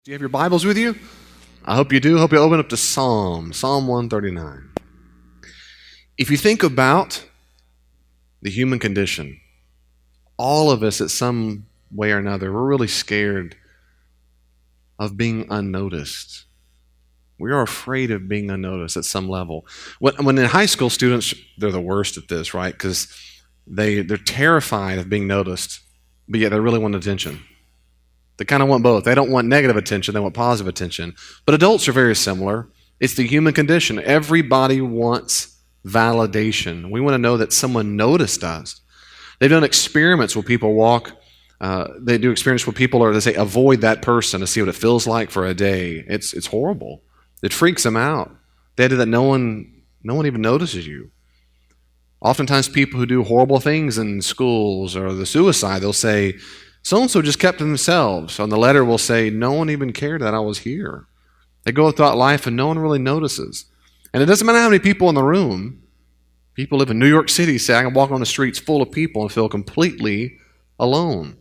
Do you have your Bibles with you? I hope you do. Hope you open up to Psalm 139. If you think about the human condition, all of us at some way or another, we're really scared of being unnoticed. We are afraid of being unnoticed at some level. When in high school, students, they're the worst at this, right? Because they're terrified of being noticed, but yet they really want attention. They kind of want both. They don't want negative attention, they want positive attention. But adults are very similar. It's the human condition. Everybody wants validation. We want to know that someone noticed us. They've done experiments where people they do experiments where people they say, avoid that person to see what it feels like for a day. It's horrible. It freaks them out. They do that no one even notices you. Oftentimes people who do horrible things in schools or the suicide, they'll say, so-and-so just kept to themselves. On the letter will say, no one even cared that I was here. They go throughout life and no one really notices. And it doesn't matter how many people in the room. People live in New York City, say, I can walk on the streets full of people and feel completely alone.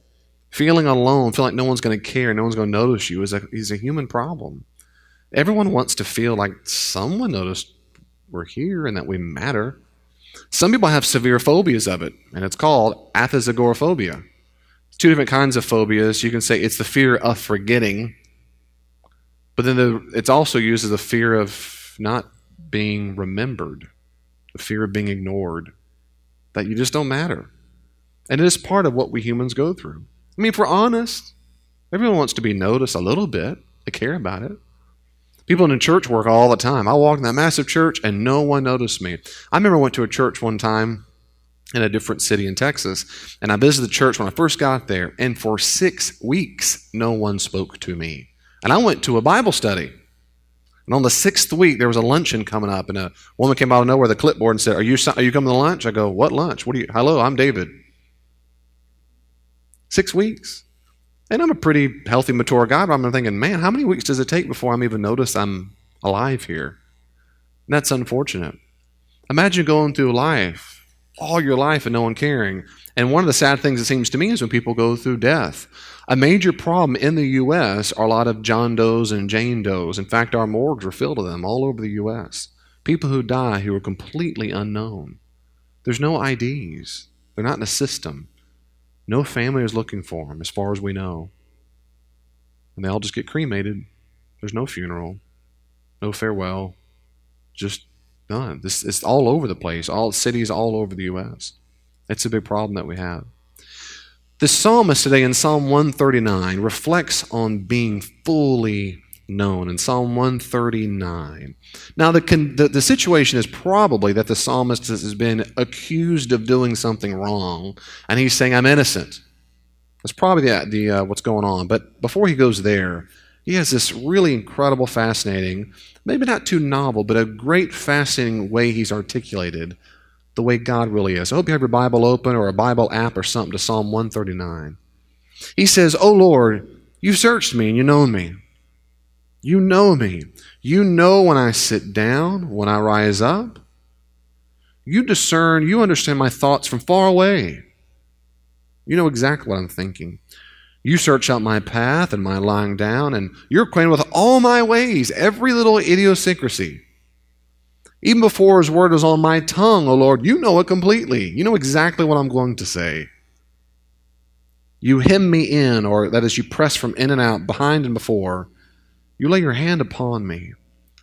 Feeling alone, feel like no one's going to care, no one's going to notice you is a human problem. Everyone wants to feel like someone noticed we're here and that we matter. Some people have severe phobias of it, and it's called agoraphobia. Two different kinds of phobias. You can say it's the fear of forgetting, but then it's also used as the fear of not being remembered, the fear of being ignored, that you just don't matter. And it is part of what we humans go through. I mean, if we're honest, everyone wants to be noticed a little bit. They care about it. People in the church work all the time. I walked in that massive church and no one noticed me. I remember I went to a church one time in a different city in Texas, and I visited the church when I first got there, and for 6 weeks, no one spoke to me. And I went to a Bible study. And on the 6th week, there was a luncheon coming up, and a woman came out of nowhere with a clipboard and said, Are you coming to lunch? I go, what lunch? Hello, I'm David. 6 weeks. And I'm a pretty healthy, mature guy, but I'm thinking, man, how many weeks does it take before I'm even noticed I'm alive here? And that's unfortunate. Imagine going through life, all your life, and no one caring. And one of the sad things, it seems to me, is when people go through death. A major problem in the U.S. are a lot of John Does and Jane Does. In fact, our morgues are filled with them all over the U.S. People who die who are completely unknown. There's no IDs. They're not in the system. No family is looking for them, as far as we know. And they all just get cremated. There's no funeral, no farewell, just none. This is all over the place, all cities all over the U.S. It's a big problem that we have. The psalmist today in Psalm 139 reflects on being fully known in Psalm 139. Now, the situation is probably that the psalmist has been accused of doing something wrong, and he's saying, I'm innocent. That's probably the what's going on. But before he goes there, he has this really incredible, fascinating, maybe not too novel, but a great, fascinating way he's articulated the way God really is. I hope you have your Bible open or a Bible app or something to Psalm 139. He says, O Lord, you've searched me and you know me. You know me. You know when I sit down, when I rise up. You discern, you understand my thoughts from far away. You know exactly what I'm thinking. You search out my path and my lying down, and you're acquainted with all my ways, every little idiosyncrasy. Even before his word is on my tongue, O Lord, you know it completely. You know exactly what I'm going to say. You hem me in, or that is, you press from in and out, behind and before. You lay your hand upon me.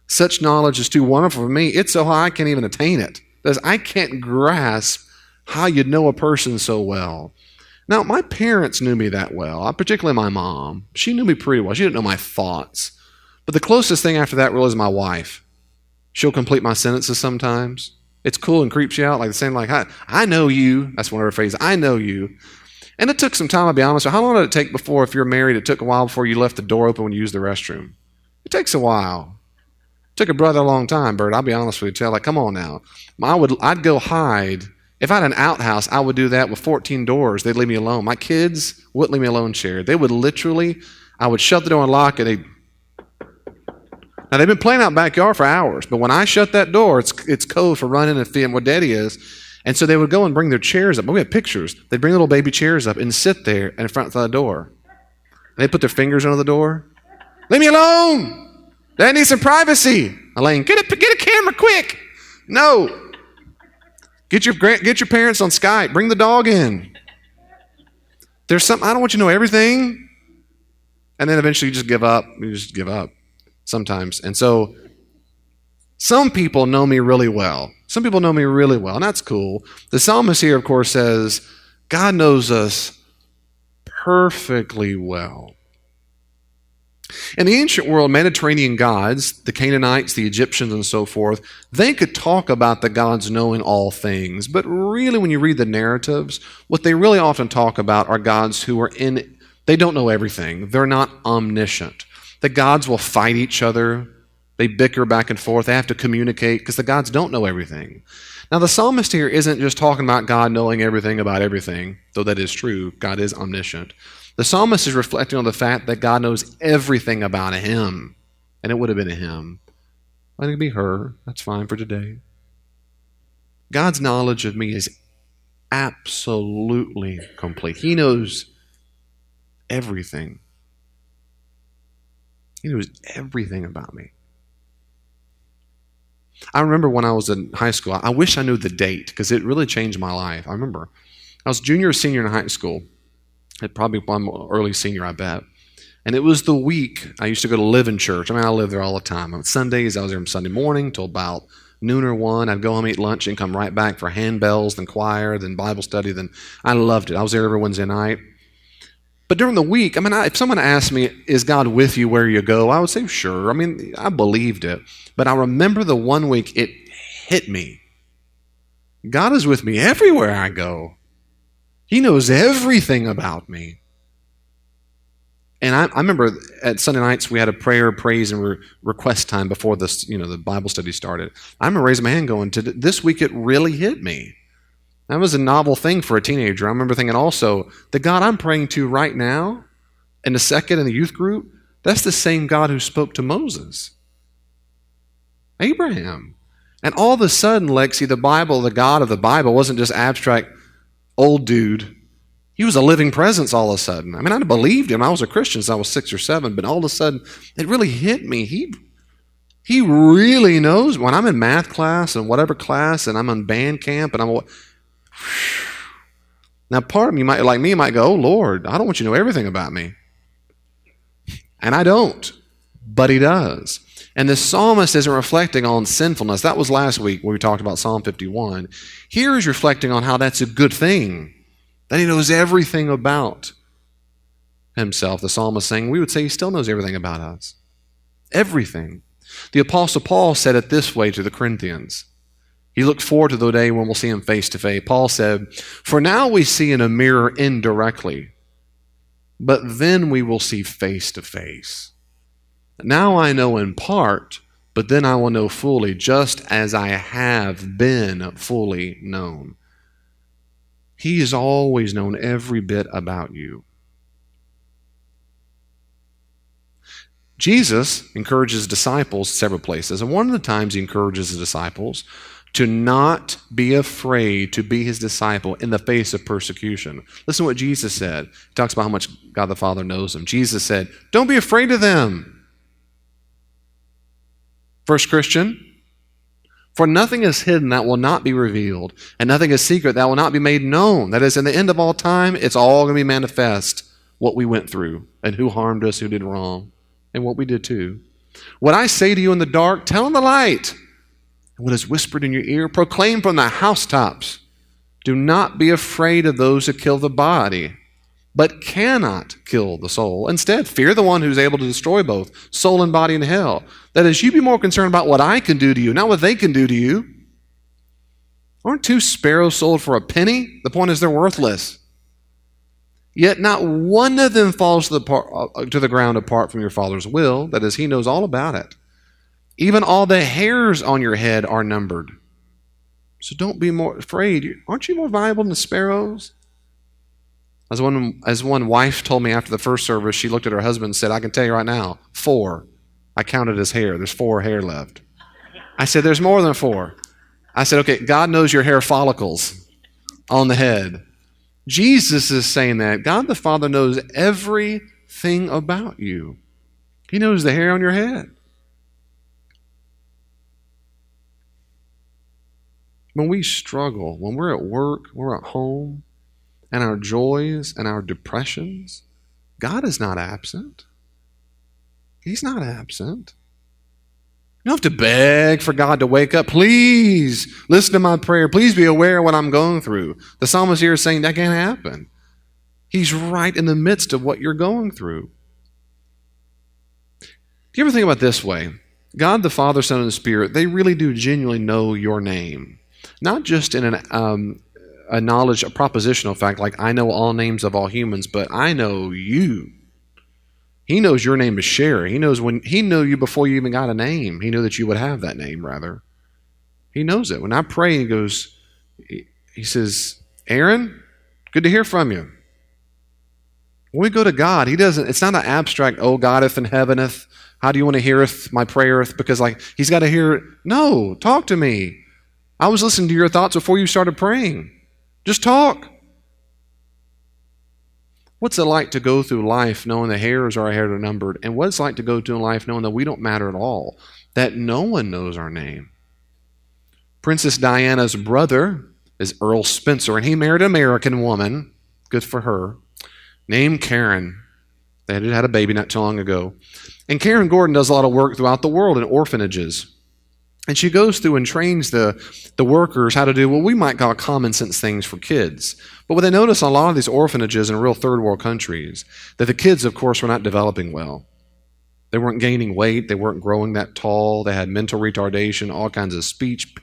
Such knowledge is too wonderful for me. It's so high I can't even attain it. That is, I can't grasp how you know a person so well. Now, my parents knew me that well, particularly my mom. She knew me pretty well. She didn't know my thoughts. But the closest thing after that really is my wife. She'll complete my sentences sometimes. It's cool and creeps you out, like saying, like, I know you. That's one of her phrases. I know you. And it took some time, I'll be honest. How long did it take before, if you're married, it took a while before you left the door open when you used the restroom? It takes a while. It took a brother a long time, Bert. I'll be honest with you. Tell, like, come on now. I'd go hide. If I had an outhouse, I would do that with 14 doors. They'd leave me alone. My kids wouldn't leave me alone, Sharon. They would literally, I would shut the door and lock it. Now, they've been playing out backyard for hours, but when I shut that door, it's code for running and seeing what Daddy is. And so they would go and bring their chairs up. We have pictures. They'd bring little baby chairs up and sit there in front of the door. And they'd put their fingers under the door. Leave me alone. Dad needs some privacy. Elaine, get a camera quick. No. Get your parents on Skype. Bring the dog in. There's something, I don't want you to know everything. And then eventually you just give up. You just give up sometimes. And so some people know me really well. Some people know me really well, and that's cool. The psalmist here, of course, says, God knows us perfectly well. In the ancient world, Mediterranean gods, the Canaanites, the Egyptians, and so forth, they could talk about the gods knowing all things. But really, when you read the narratives, what they really often talk about are gods who are they don't know everything. They're not omniscient. The gods will fight each other. They bicker back and forth. They have to communicate because the gods don't know everything. Now, the psalmist here isn't just talking about God knowing everything about everything, though that is true. God is omniscient. The psalmist is reflecting on the fact that God knows everything about him, and it would have been a him. I think it'd be her. That's fine for today. God's knowledge of me is absolutely complete. He knows everything. He knows everything about me. I remember when I was in high school, I wish I knew the date because it really changed my life. I remember I was junior or senior in high school. It probably one early senior, I bet. And it was the week I used to go to live in church. I mean, I lived there all the time. On Sundays, I was there from Sunday morning till about noon or 1. I'd go home, eat lunch, and come right back for handbells, then choir, then Bible study. Then I loved it. I was there every Wednesday night. But during the week, if someone asked me, is God with you where you go? I would say, sure. I believed it. But I remember the one week it hit me. God is with me everywhere I go. He knows everything about me. And I remember at Sunday nights we had a prayer, praise, and request time before this, the Bible study started. I remember raising my hand going, this week it really hit me. That was a novel thing for a teenager. I remember thinking also, the God I'm praying to right now, in the second in the youth group, that's the same God who spoke to Moses. Abraham. And all of a sudden, Lexi, the Bible, the God of the Bible, wasn't just abstract old dude. He was a living presence all of a sudden. I believed him. I was a Christian since I was 6 or 7, but all of a sudden, it really hit me. He really knows. When I'm in math class and whatever class, and I'm in band camp, and now part of me might go, oh Lord, I don't want you to know everything about me. And I don't, but he does. And the psalmist isn't reflecting on sinfulness. That was last week when we talked about Psalm 51. Here he's reflecting on how that's a good thing, that he knows everything about himself. The psalmist saying, we would say he still knows everything about us. Everything. The Apostle Paul said it this way to the Corinthians. He looked forward to the day when we'll see him face to face. Paul said, for now we see in a mirror indirectly, but then we will see face to face. Now I know in part, but then I will know fully, just as I have been fully known. He has always known every bit about you. Jesus encourages disciples several places, and one of the times he encourages the disciples to not be afraid to be his disciple in the face of persecution. Listen to what Jesus said. He talks about how much God the Father knows them. Jesus said, don't be afraid of them. First Christian, for nothing is hidden that will not be revealed, and nothing is secret that will not be made known. That is, in the end of all time, it's all going to be manifest, what we went through, and who harmed us, who did wrong, and what we did too. What I say to you in the dark, tell in the light. And what is whispered in your ear, proclaim from the housetops. Do not be afraid of those who kill the body, but cannot kill the soul. Instead, fear the one who's able to destroy both soul and body in hell. That is, you be more concerned about what I can do to you, not what they can do to you. Aren't 2 sparrows sold for a penny? The point is they're worthless. Yet not one of them falls to the ground apart from your Father's will. That is, he knows all about it. Even all the hairs on your head are numbered. So don't be more afraid. Aren't you more valuable than the sparrows? As one wife told me after the first service, she looked at her husband and said, I can tell you right now, 4. I counted his hair. There's 4 hair left. I said, there's more than 4. I said, okay, God knows your hair follicles on the head. Jesus is saying that. God the Father knows everything about you. He knows the hair on your head. When we struggle, when we're at work, we're at home, and our joys and our depressions, God is not absent. He's not absent. You don't have to beg for God to wake up. Please listen to my prayer. Please be aware of what I'm going through. The psalmist here is saying that can't happen. He's right in the midst of what you're going through. Do you ever think about it this way? God, the Father, Son, and the Spirit, they really do genuinely know your name. Not just in a knowledge, a propositional fact, like I know all names of all humans, but I know you. He knows your name is Sherry. He knew you before you even got a name. He knew that you would have that name, rather. He knows it. When I pray, he says, Aaron, good to hear from you. When we go to God, it's not an abstract, oh, Godeth and heaveneth, how do you want to heareth my prayereth? Because he's got to hear it. No, talk to me. I was listening to your thoughts before you started praying. Just talk. What's it like to go through life knowing the hairs are hair numbered? And what's it like to go through life knowing that we don't matter at all? That no one knows our name. Princess Diana's brother is Earl Spencer, and he married an American woman, good for her, named Karen. They had a baby not too long ago. And Karen Gordon does a lot of work throughout the world in orphanages. And she goes through and trains the workers how to do what we might call common sense things for kids. But what they notice on a lot of these orphanages in real third world countries, that the kids, of course, were not developing well. They weren't gaining weight. They weren't growing that tall. They had mental retardation, all kinds of speech,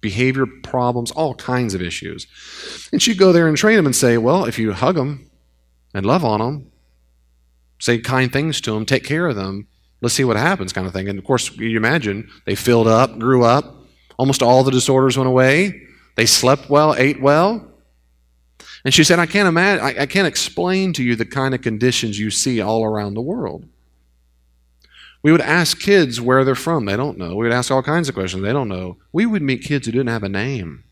behavior problems, all kinds of issues. And she'd go there and train them and say, well, if you hug them and love on them, say kind things to them, take care of them, let's see what happens kind of thing. And of course, you imagine, they filled up, grew up. Almost all the disorders went away. They slept well, ate well. And she said, I can't explain to you the kind of conditions you see all around the world. We would ask kids where they're from. They don't know. We would ask all kinds of questions. They don't know. We would meet kids who didn't have a name.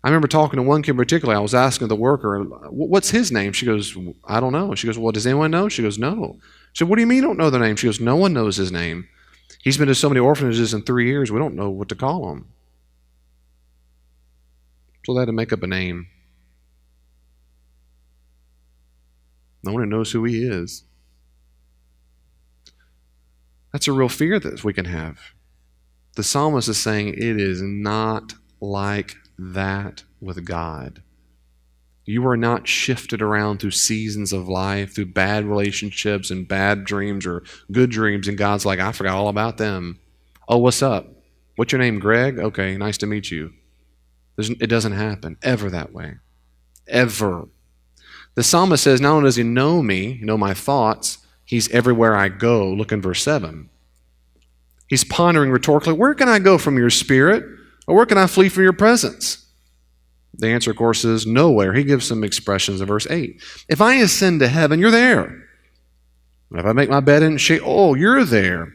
I remember talking to one kid in particular. I was asking the worker, what's his name? She goes, I don't know. She goes, well, does anyone know? She goes, no. I said, what do you mean you don't know their name? She goes, no one knows his name. He's been to so many orphanages in 3 years, we don't know what to call him. So they had to make up a name. No one knows who he is. That's a real fear that we can have. The psalmist is saying it is not like that with God. You are not shifted around through seasons of life, through bad relationships and bad dreams or good dreams, and God's like, I forgot all about them. Oh, what's up? What's your name, Greg? Okay, nice to meet you. It doesn't happen ever that way. Ever. The psalmist says, not only does he know me, know my thoughts, he's everywhere I go. Look in verse 7. He's pondering rhetorically, where can I go from your spirit? Or where can I flee from your presence? The answer, of course, is nowhere. He gives some expressions in verse 8. If I ascend to heaven, you're there. If I make my bed in Sheol, you're there.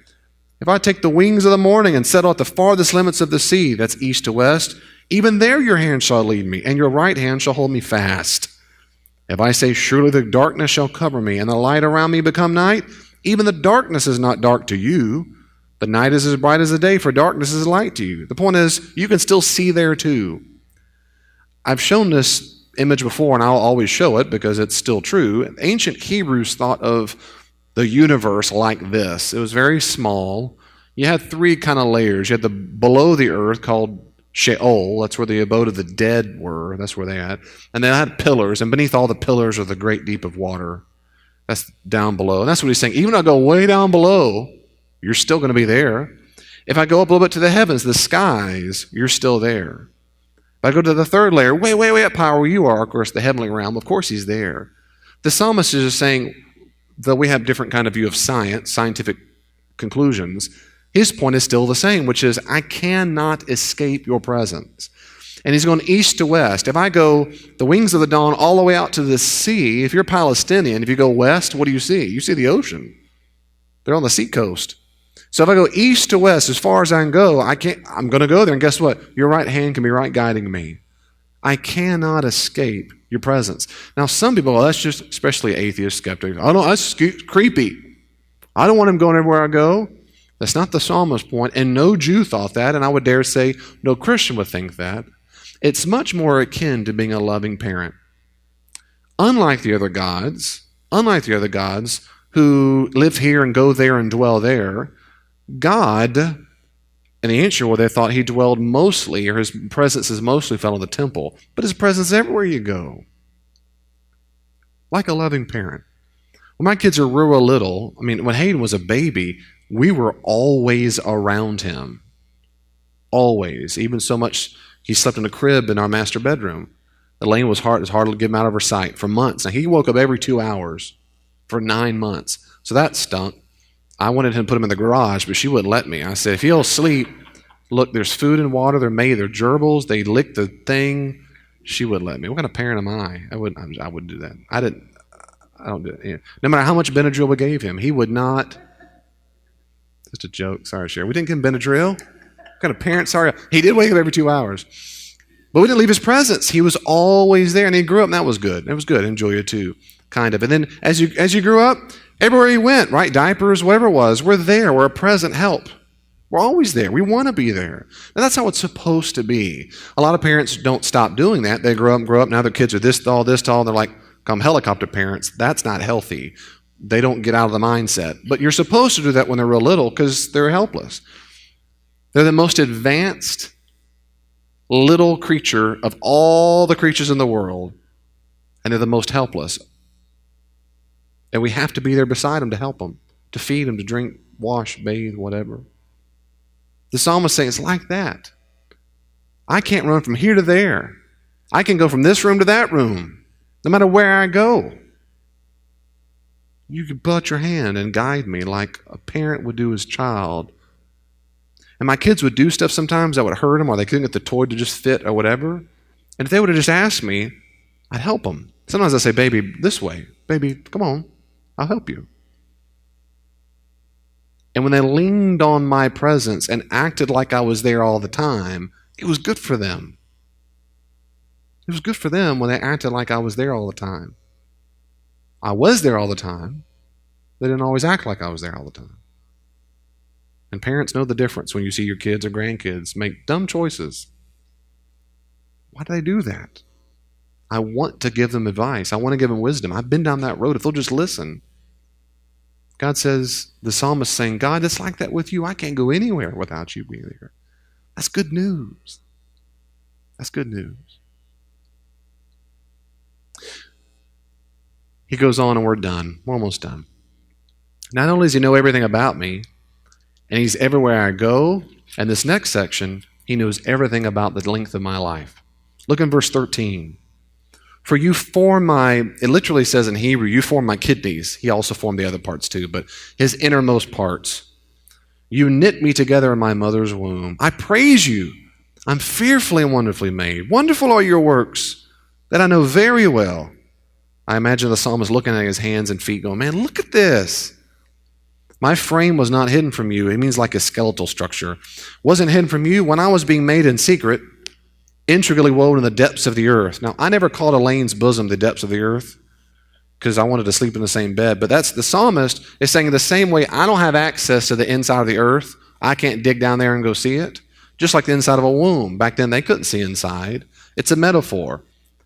If I take the wings of the morning and settle at the farthest limits of the sea, that's east to west, even there your hand shall lead me, and your right hand shall hold me fast. If I say, surely the darkness shall cover me, and the light around me become night, even the darkness is not dark to you. The night is as bright as the day, for darkness is light to you. The point is, you can still see there too. I've shown this image before, and I'll always show it because it's still true. Ancient Hebrews thought of the universe like this. It was very small. You had three kind of layers. You had the below the earth called Sheol. That's where the abode of the dead were. That's where they had. And they had pillars, and beneath all the pillars are the great deep of water. That's down below. And that's what he's saying. Even if I go way down below, you're still going to be there. If I go up a little bit to the heavens, the skies, you're still there. If I go to the third layer, way up higher where you are, of course, the heavenly realm, of course he's there. The psalmist is just saying, though we have different kind of view of science, scientific conclusions, his point is still the same, which is, I cannot escape your presence. And he's going east to west. If I go the wings of the dawn all the way out to the sea, if you're Palestinian, if you go west, what do you see? You see the ocean. They're on the seacoast. So if I go east to west, as far as I can go, I'm going to go there, and guess what? Your right hand can be right guiding me. I cannot escape your presence. Now, some people, that's just, especially atheist skeptics, oh no, that's creepy. I don't want him going everywhere I go. That's not the psalmist's point, and no Jew thought that, and I would dare say no Christian would think that. It's much more akin to being a loving parent. Unlike the other gods who live here and go there and dwell there, God, in the ancient world, they thought he dwelled mostly, or his presence is mostly found in the temple, but his presence everywhere you go. Like a loving parent. When my kids are real little, when Hayden was a baby, we were always around him. Always. Even so much he slept in a crib in our master bedroom. Elaine was hard to get him out of her sight for months. Now, he woke up every 2 hours for 9 months. So that stunk. I wanted him to put him in the garage, but she wouldn't let me. I said, if he'll sleep, look, there's food and water. They're made. They're gerbils. They lick the thing. She wouldn't let me. What kind of parent am I? I wouldn't do that. I don't do it. No matter how much Benadryl we gave him, he would not. Just a joke. Sorry, Sherry. We didn't give him Benadryl. What kind of parent? Sorry. He did wake up every 2 hours. But we didn't leave his presence. He was always there, and he grew up, and that was good. It was good. And Julia, too, kind of. And then as you grew up, everywhere he went, right, diapers, whatever it was, we're there. We're a present help. We're always there. We want to be there. And that's how it's supposed to be. A lot of parents don't stop doing that. They grow up. Now their kids are this tall, and they're like, come helicopter parents. That's not healthy. They don't get out of the mindset. But you're supposed to do that when they're real little because they're helpless. They're the most advanced little creature of all the creatures in the world, and they're the most helpless. And we have to be there beside them to help them, to feed them, to drink, wash, bathe, whatever. The psalmist saying it's like that. I can't run from here to there. I can go from this room to that room, no matter where I go. You can put your hand and guide me like a parent would do his child. And my kids would do stuff sometimes that would hurt them, or they couldn't get the toy to just fit or whatever. And if they would have just asked me, I'd help them. Sometimes I say, baby, this way. Baby, come on. I'll help you. And when they leaned on my presence and acted like I was there all the time, it was good for them. It was good for them when they acted like I was there all the time. I was there all the time. They didn't always act like I was there all the time. And parents know the difference when you see your kids or grandkids make dumb choices. Why do they do that? I want to give them advice. I want to give them wisdom. I've been down that road. If they'll just listen. God says, the psalmist saying, God, it's like that with you. I can't go anywhere without you being there. That's good news. That's good news. He goes on and we're done. We're almost done. Not only does he know everything about me, and he's everywhere I go, and this next section, he knows everything about the length of my life. Look in verse 13. For you form it literally says in Hebrew, you form my kidneys. He also formed the other parts too, but his innermost parts. You knit me together in my mother's womb. I praise you. I'm fearfully and wonderfully made. Wonderful are your works that I know very well. I imagine the psalmist looking at his hands and feet going, man, look at this. My frame was not hidden from you. It means like a skeletal structure. Wasn't hidden from you when I was being made in secret, intricately woven in the depths of the earth. Now, I never called Elaine's bosom the depths of the earth because I wanted to sleep in the same bed. But that's the psalmist is saying the same way I don't have access to the inside of the earth. I can't dig down there and go see it. Just like the inside of a womb. Back then, they couldn't see inside. It's a metaphor.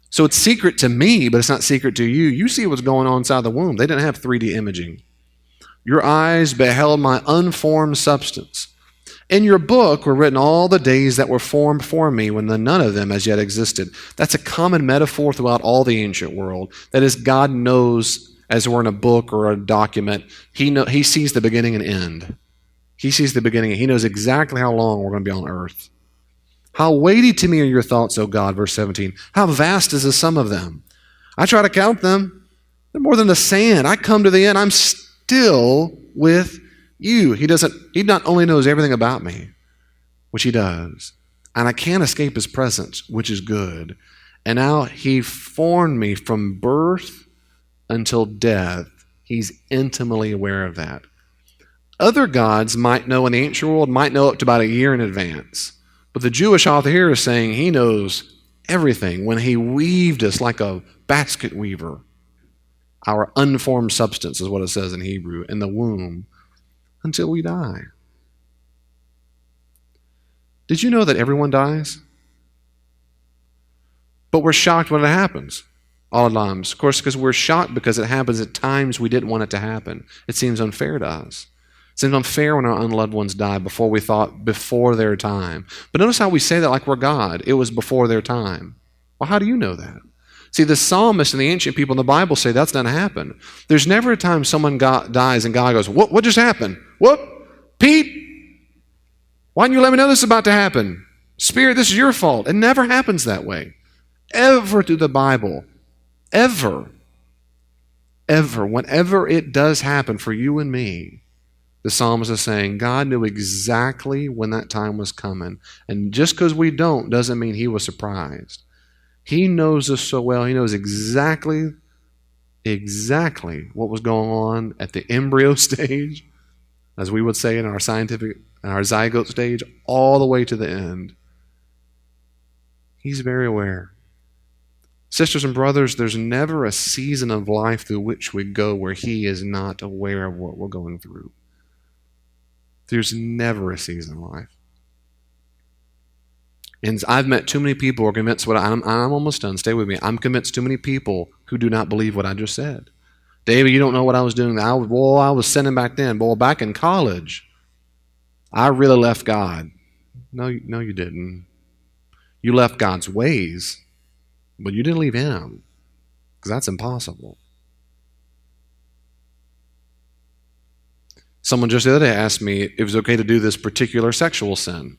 So it's secret to me, but it's not secret to you. You see what's going on inside the womb. They didn't have 3D imaging. Your eyes beheld my unformed substance. In your book were written all the days that were formed for me when none of them as yet existed. That's a common metaphor throughout all the ancient world. That is, God knows, as we're in a book or a document, He sees the beginning and end. He sees the beginning, and He knows exactly how long we're going to be on earth. How weighty to me are your thoughts, O God, verse 17. How vast is the sum of them. I try to count them. They're more than the sand. I come to the end. I'm still with you. He not only knows everything about me, which he does, and I can't escape his presence, which is good. And now he formed me from birth until death. He's intimately aware of that. Other gods might know in the ancient world, might know up to about a year in advance. But the Jewish author here is saying he knows everything when he weaved us like a basket weaver. Our unformed substance is what it says in Hebrew, in the womb. until we die. Did you know that everyone dies? But we're shocked when it happens all the times. Of course, because we're shocked because it happens at times we didn't want it to happen. It seems unfair to us. It seems unfair when our unloved ones die before we thought before their time. But notice how we say that like we're God. It was before their time. Well, how do you know that? See, the psalmist and the ancient people in the Bible say that's not happen. There's never a time someone dies and God goes, what just happened? What? Pete? Why didn't you let me know this is about to happen? Spirit, this is your fault. It never happens that way. Ever through the Bible. Ever. Ever. Whenever it does happen for you and me, the psalmist is saying God knew exactly when that time was coming. And just because we don't doesn't mean he was surprised. He knows us so well. He knows exactly what was going on at the embryo stage, as we would say in our zygote stage, all the way to the end. He's very aware. Sisters and brothers, there's never a season of life through which we go where he is not aware of what we're going through. There's never a season of life. And I've met too many people who are convinced I'm almost done. Stay with me. I'm convinced too many people who do not believe what I just said. David, you don't know what I was doing. I was sinning back then. Boy, back in college, I really left God. No, you didn't. You left God's ways, but you didn't leave him, because that's impossible. Someone just the other day asked me if it was okay to do this particular sexual sin.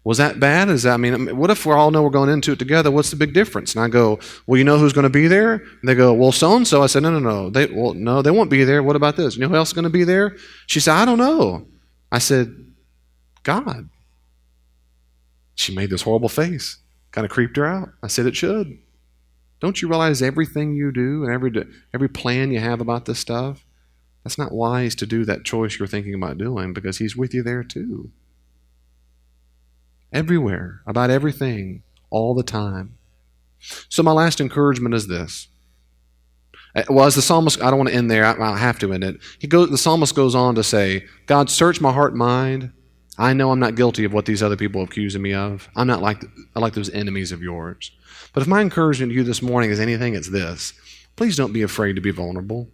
Was that bad? What if we all know we're going into it together? What's the big difference? And I go, well, you know who's going to be there? And they go, well, so-and-so. I said, no. They won't be there. What about this? You know who else is going to be there? She said, I don't know. I said, God. She made this horrible face. Kind of creeped her out. I said, it should. Don't you realize everything you do and every plan you have about this stuff? That's not wise to do that choice you're thinking about doing, because he's with you there too. Everywhere, about everything, all the time. So my last encouragement is this. Well, as the psalmist, I don't want to end there. I have to end it. The psalmist goes on to say, God, search my heart and mind. I know I'm not guilty of what these other people are accusing me of. I'm not like those enemies of yours. But if my encouragement to you this morning is anything, it's this. Please don't be afraid to be vulnerable.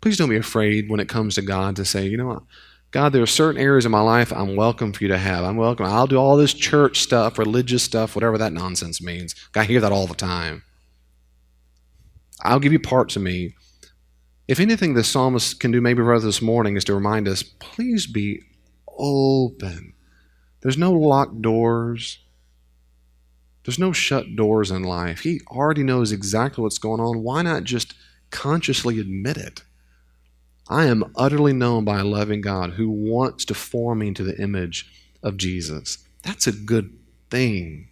Please don't be afraid when it comes to God to say, you know what? God, there are certain areas of my life I'm welcome for you to have. I'm welcome. I'll do all this church stuff, religious stuff, whatever that nonsense means. I hear that all the time. I'll give you parts of me. If anything the psalmist can do maybe rather this morning is to remind us, please be open. There's no locked doors. There's no shut doors in life. He already knows exactly what's going on. Why not just consciously admit it? I am utterly known by a loving God who wants to form me into the image of Jesus. That's a good thing.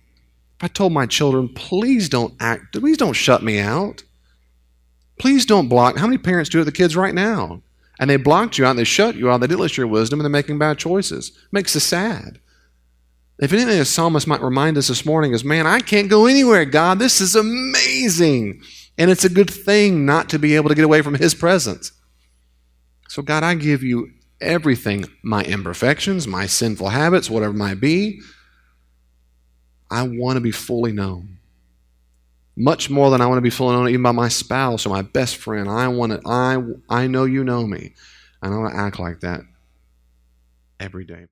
If I told my children, please don't shut me out. Please don't block. How many parents do it to the kids right now? And they blocked you out, and they shut you out, they didn't listen to your wisdom, and they're making bad choices. It makes us sad. If anything, the psalmist might remind us this morning is, man, I can't go anywhere, God. This is amazing. And it's a good thing not to be able to get away from his presence. So God, I give you everything, my imperfections, my sinful habits, whatever it might be. I want to be fully known. Much more than I want to be fully known even by my spouse or my best friend. I know you know me. And I want to act like that every day.